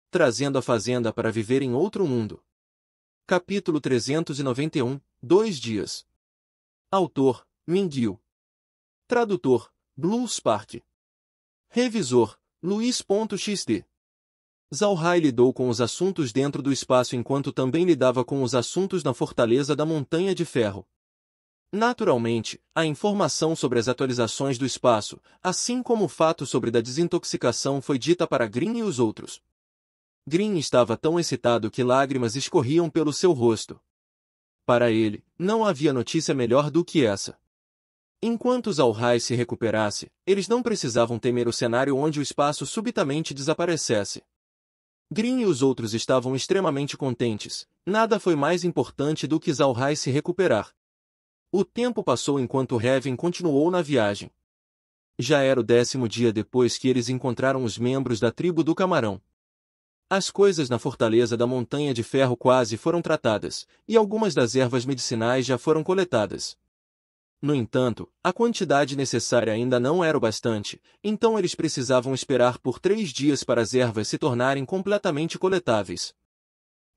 trazendo a fazenda para viver em outro mundo. Capítulo 391, 2 dias. Autor, Mingyil. Tradutor, Blue Spark. Revisor, Luiz.xd. Zhao Hai lidou com os assuntos dentro do espaço enquanto também lidava com os assuntos na fortaleza da Montanha de Ferro. Naturalmente, a informação sobre as atualizações do espaço, assim como o fato sobre da desintoxicação foi dita para Green e os outros. Green estava tão excitado que lágrimas escorriam pelo seu rosto. Para ele, não havia notícia melhor do que essa. Enquanto Zhao Hai se recuperasse, eles não precisavam temer o cenário onde o espaço subitamente desaparecesse. Green e os outros estavam extremamente contentes. Nada foi mais importante do que Zhao Hai se recuperar. O tempo passou enquanto Heaven continuou na viagem. Já era o 10º dia depois que eles encontraram os membros da tribo do Camarão. As coisas na fortaleza da Montanha de Ferro quase foram tratadas, e algumas das ervas medicinais já foram coletadas. No entanto, a quantidade necessária ainda não era o bastante, então eles precisavam esperar por 3 dias para as ervas se tornarem completamente coletáveis.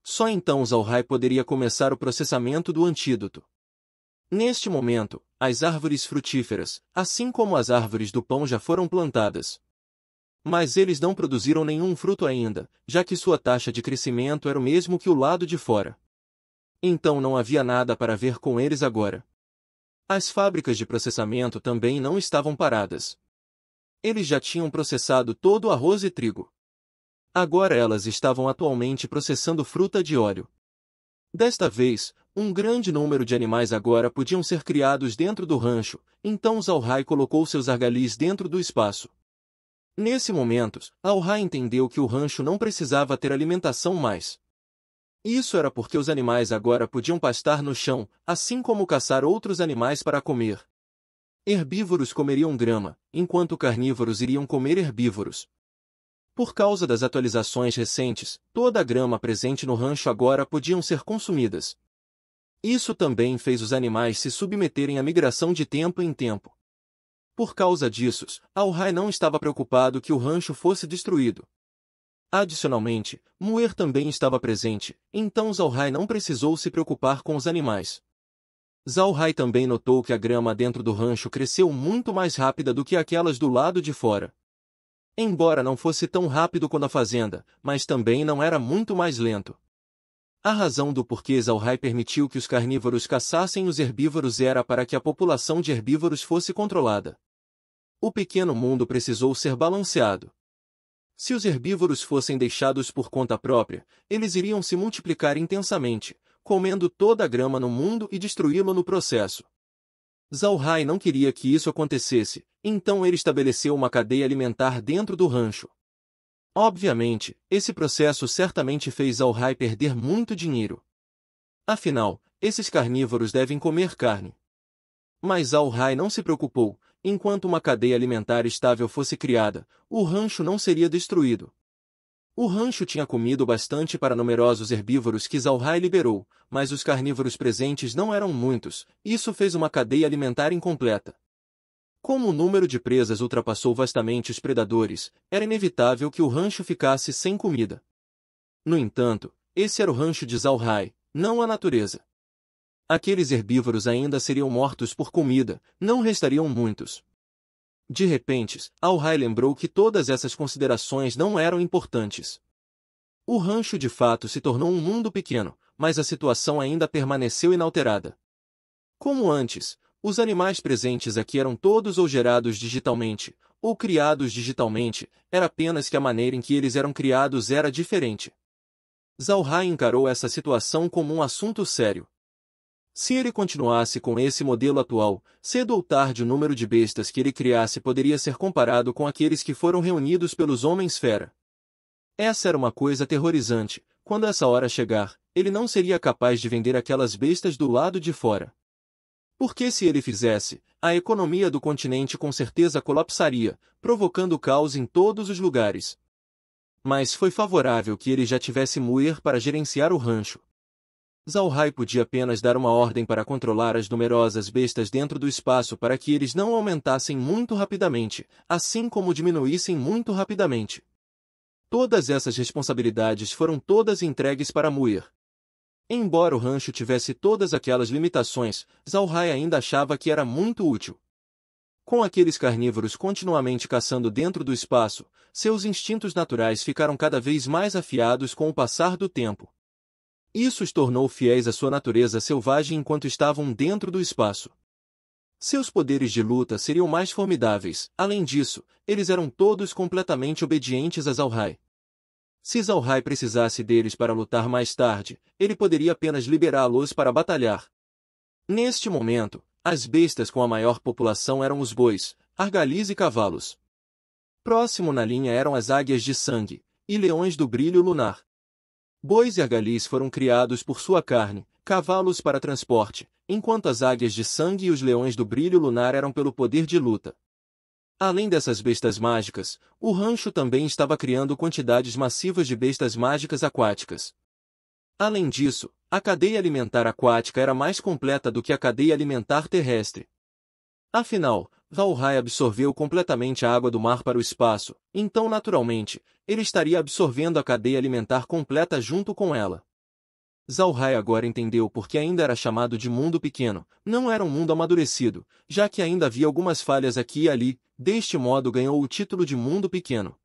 Só então Zhao Hai poderia começar o processamento do antídoto. Neste momento, as árvores frutíferas, assim como as árvores do pão já foram plantadas. Mas eles não produziram nenhum fruto ainda, já que sua taxa de crescimento era o mesmo que o lado de fora. Então não havia nada para ver com eles agora. As fábricas de processamento também não estavam paradas. Eles já tinham processado todo o arroz e trigo. Agora elas estavam atualmente processando fruta de óleo. Desta vez, um grande número de animais agora podiam ser criados dentro do rancho, então Zhao Hai colocou seus argalis dentro do espaço. Nesse momento, Zhao Hai entendeu que o rancho não precisava ter alimentação mais. Isso era porque os animais agora podiam pastar no chão, assim como caçar outros animais para comer. Herbívoros comeriam grama, enquanto carnívoros iriam comer herbívoros. Por causa das atualizações recentes, toda a grama presente no rancho agora podiam ser consumidas. Isso também fez os animais se submeterem à migração de tempo em tempo. Por causa disso, Zhao Hai não estava preocupado que o rancho fosse destruído. Adicionalmente, Muir também estava presente, então Zhao Hai não precisou se preocupar com os animais. Zhao Hai também notou que a grama dentro do rancho cresceu muito mais rápida do que aquelas do lado de fora. Embora não fosse tão rápido quanto a fazenda, mas também não era muito mais lento. A razão do porquê Zhao Hai permitiu que os carnívoros caçassem os herbívoros era para que a população de herbívoros fosse controlada. O pequeno mundo precisou ser balanceado. Se os herbívoros fossem deixados por conta própria, eles iriam se multiplicar intensamente, comendo toda a grama no mundo e destruí-lo no processo. Zhao Hai não queria que isso acontecesse, então ele estabeleceu uma cadeia alimentar dentro do rancho. Obviamente, esse processo certamente fez Zhao Hai perder muito dinheiro. Afinal, esses carnívoros devem comer carne. Mas Zhao Hai não se preocupou. Enquanto uma cadeia alimentar estável fosse criada, o rancho não seria destruído. O rancho tinha comido bastante para numerosos herbívoros que Zhao Hai liberou, mas os carnívoros presentes não eram muitos, isso fez uma cadeia alimentar incompleta. Como o número de presas ultrapassou vastamente os predadores, era inevitável que o rancho ficasse sem comida. No entanto, esse era o rancho de Zhao Hai, não a natureza. Aqueles herbívoros ainda seriam mortos por comida, não restariam muitos. De repente, Zhao Hai lembrou que todas essas considerações não eram importantes. O rancho de fato se tornou um mundo pequeno, mas a situação ainda permaneceu inalterada. Como antes, os animais presentes aqui eram todos ou gerados digitalmente, ou criados digitalmente, era apenas que a maneira em que eles eram criados era diferente. Zhao Hai encarou essa situação como um assunto sério. Se ele continuasse com esse modelo atual, cedo ou tarde o número de bestas que ele criasse poderia ser comparado com aqueles que foram reunidos pelos Homens-Fera. Essa era uma coisa aterrorizante. Quando essa hora chegar, ele não seria capaz de vender aquelas bestas do lado de fora. Porque se ele fizesse, a economia do continente com certeza colapsaria, provocando caos em todos os lugares. Mas foi favorável que ele já tivesse Muir para gerenciar o rancho. Zhao Hai podia apenas dar uma ordem para controlar as numerosas bestas dentro do espaço para que eles não aumentassem muito rapidamente, assim como diminuíssem muito rapidamente. Todas essas responsabilidades foram todas entregues para Muir. Embora o rancho tivesse todas aquelas limitações, Zalhai ainda achava que era muito útil. Com aqueles carnívoros continuamente caçando dentro do espaço, seus instintos naturais ficaram cada vez mais afiados com o passar do tempo. Isso os tornou fiéis à sua natureza selvagem enquanto estavam dentro do espaço. Seus poderes de luta seriam mais formidáveis. Além disso, eles eram todos completamente obedientes a Zalhai. Se Zalhai precisasse deles para lutar mais tarde, ele poderia apenas liberá-los para batalhar. Neste momento, as bestas com a maior população eram os bois, argalis e cavalos. Próximo na linha eram as águias de sangue, e leões do brilho lunar. Bois e argalis foram criados por sua carne, cavalos para transporte, enquanto as águias de sangue e os leões do brilho lunar eram pelo poder de luta. Além dessas bestas mágicas, o rancho também estava criando quantidades massivas de bestas mágicas aquáticas. Além disso, a cadeia alimentar aquática era mais completa do que a cadeia alimentar terrestre. Afinal, Zalhai absorveu completamente a água do mar para o espaço, então naturalmente, ele estaria absorvendo a cadeia alimentar completa junto com ela. Zalhai agora entendeu por que ainda era chamado de mundo pequeno, não era um mundo amadurecido, já que ainda havia algumas falhas aqui e ali, deste modo ganhou o título de mundo pequeno.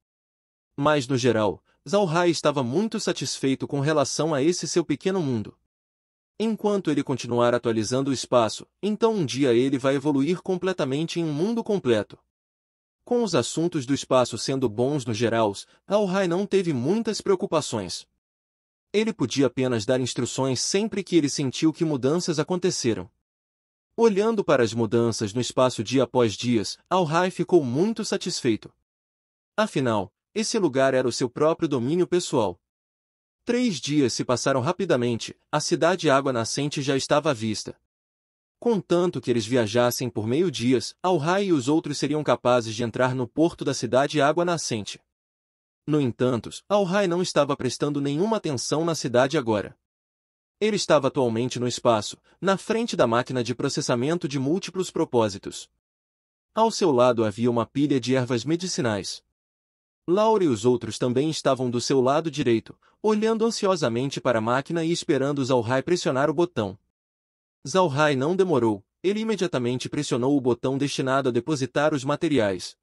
Mas no geral, Zalhai estava muito satisfeito com relação a esse seu pequeno mundo. Enquanto ele continuar atualizando o espaço, então um dia ele vai evoluir completamente em um mundo completo. Com os assuntos do espaço sendo bons no geral, Zalhai não teve muitas preocupações. Ele podia apenas dar instruções sempre que ele sentiu que mudanças aconteceram. Olhando para as mudanças no espaço dia após dia, Zalhai ficou muito satisfeito. Afinal, esse lugar era o seu próprio domínio pessoal. 3 dias se passaram rapidamente, a cidade Água Nascente já estava à vista. Contanto que eles viajassem por meio-dia, Zalhai e os outros seriam capazes de entrar no porto da cidade Água Nascente. No entanto, Zalhai não estava prestando nenhuma atenção na cidade agora. Ele estava atualmente no espaço, na frente da máquina de processamento de múltiplos propósitos. Ao seu lado havia uma pilha de ervas medicinais. Laura e os outros também estavam do seu lado direito, olhando ansiosamente para a máquina e esperando Zalhai pressionar o botão. Zalhai não demorou, ele imediatamente pressionou o botão destinado a depositar os materiais.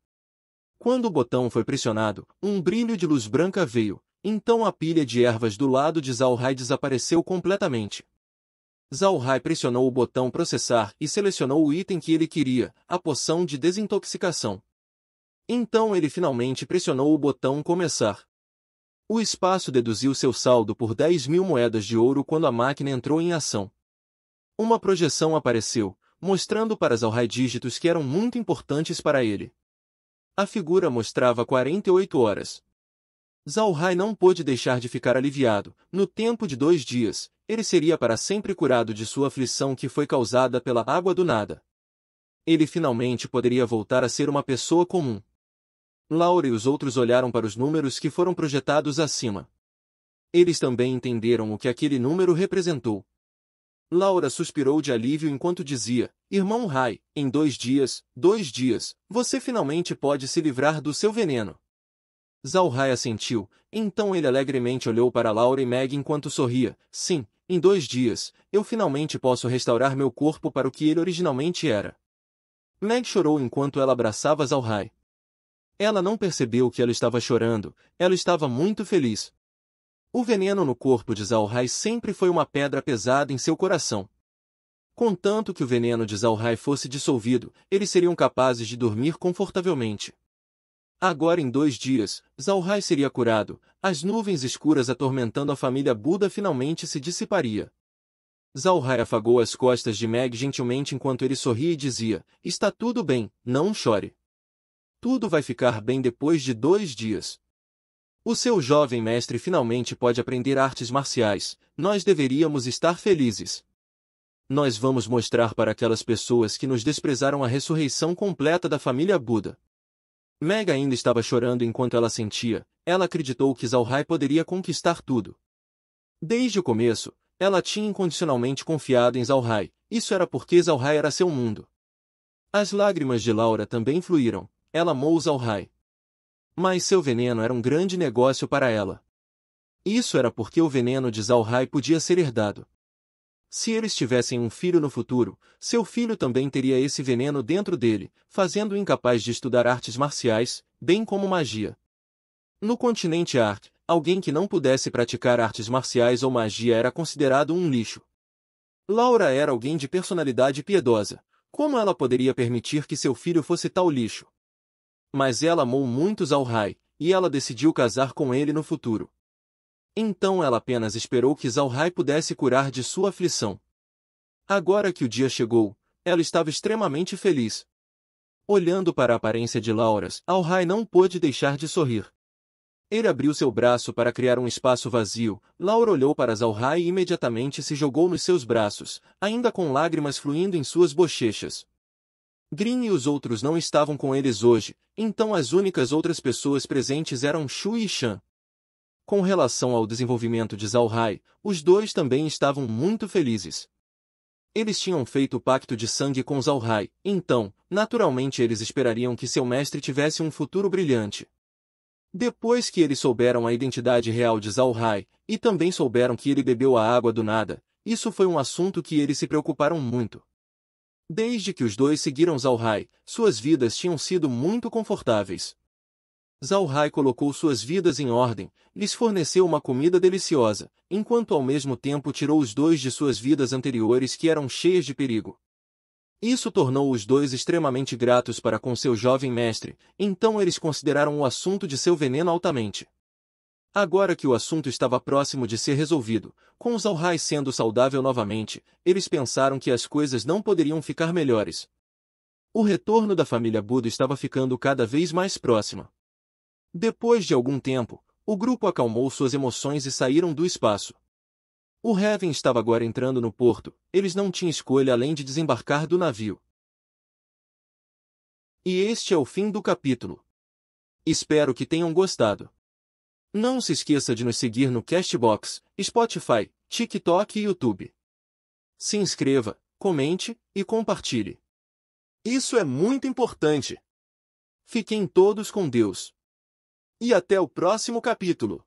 Quando o botão foi pressionado, um brilho de luz branca veio, então a pilha de ervas do lado de Zalhai desapareceu completamente. Zalhai pressionou o botão processar e selecionou o item que ele queria, a poção de desintoxicação. Então ele finalmente pressionou o botão começar. O espaço deduziu seu saldo por 10.000 moedas de ouro quando a máquina entrou em ação. Uma projeção apareceu, mostrando para Zalhai dígitos que eram muito importantes para ele. A figura mostrava 48 horas. Zalhai não pôde deixar de ficar aliviado. No tempo de 2 dias, ele seria para sempre curado de sua aflição que foi causada pela água do nada. Ele finalmente poderia voltar a ser uma pessoa comum. Laura e os outros olharam para os números que foram projetados acima. Eles também entenderam o que aquele número representou. Laura suspirou de alívio enquanto dizia, Irmão Rai, em 2 dias, você finalmente pode se livrar do seu veneno. Zalhai assentiu, então ele alegremente olhou para Laura e Meg enquanto sorria, sim, em 2 dias, eu finalmente posso restaurar meu corpo para o que ele originalmente era. Meg chorou enquanto ela abraçava Zalhai. Ela não percebeu que ela estava chorando, ela estava muito feliz. O veneno no corpo de Zalhai sempre foi uma pedra pesada em seu coração. Contanto que o veneno de Zalhai fosse dissolvido, eles seriam capazes de dormir confortavelmente. Agora em 2 dias, Zalhai seria curado, as nuvens escuras atormentando a família Buda finalmente se dissiparia. Zalhai afagou as costas de Meg gentilmente enquanto ele sorria e dizia, está tudo bem, não chore. Tudo vai ficar bem depois de 2 dias. O seu jovem mestre finalmente pode aprender artes marciais, nós deveríamos estar felizes. Nós vamos mostrar para aquelas pessoas que nos desprezaram a ressurreição completa da família Buda. Meg ainda estava chorando enquanto ela sentia, ela acreditou que Zalhai poderia conquistar tudo. Desde o começo, ela tinha incondicionalmente confiado em Zalhai, isso era porque Zalhai era seu mundo. As lágrimas de Laura também fluíram, ela amou Zalhai. Mas seu veneno era um grande negócio para ela. Isso era porque o veneno de Zhao Hai podia ser herdado. Se eles tivessem um filho no futuro, seu filho também teria esse veneno dentro dele, fazendo-o incapaz de estudar artes marciais, bem como magia. No continente Ark, alguém que não pudesse praticar artes marciais ou magia era considerado um lixo. Laura era alguém de personalidade piedosa. Como ela poderia permitir que seu filho fosse tal lixo? Mas ela amou muito Zhao Hai, e ela decidiu casar com ele no futuro. Então ela apenas esperou que Zhao Hai pudesse curar de sua aflição. Agora que o dia chegou, ela estava extremamente feliz. Olhando para a aparência de Laura, Zhao Hai não pôde deixar de sorrir. Ele abriu seu braço para criar um espaço vazio. Laura olhou para Zhao Hai e imediatamente se jogou nos seus braços, ainda com lágrimas fluindo em suas bochechas. Green e os outros não estavam com eles hoje, então as únicas outras pessoas presentes eram Shu e Shan. Com relação ao desenvolvimento de Zhao Hai, os dois também estavam muito felizes. Eles tinham feito o pacto de sangue com Zhao Hai, então, naturalmente eles esperariam que seu mestre tivesse um futuro brilhante. Depois que eles souberam a identidade real de Zhao Hai, e também souberam que ele bebeu a água do nada, isso foi um assunto que eles se preocuparam muito. Desde que os dois seguiram Zhao Hai, suas vidas tinham sido muito confortáveis. Zhao Hai colocou suas vidas em ordem, lhes forneceu uma comida deliciosa, enquanto ao mesmo tempo tirou os dois de suas vidas anteriores que eram cheias de perigo. Isso tornou os dois extremamente gratos para com seu jovem mestre, então eles consideraram o assunto de seu veneno altamente. Agora que o assunto estava próximo de ser resolvido, com Zhao Hai sendo saudável novamente, eles pensaram que as coisas não poderiam ficar melhores. O retorno da família Buda estava ficando cada vez mais próxima. Depois de algum tempo, o grupo acalmou suas emoções e saíram do espaço. O Heaven estava agora entrando no porto, eles não tinham escolha além de desembarcar do navio. E este é o fim do capítulo. Espero que tenham gostado. Não se esqueça de nos seguir no Castbox, Spotify, TikTok e YouTube. Se inscreva, comente e compartilhe. Isso é muito importante. Fiquem todos com Deus. E até o próximo capítulo.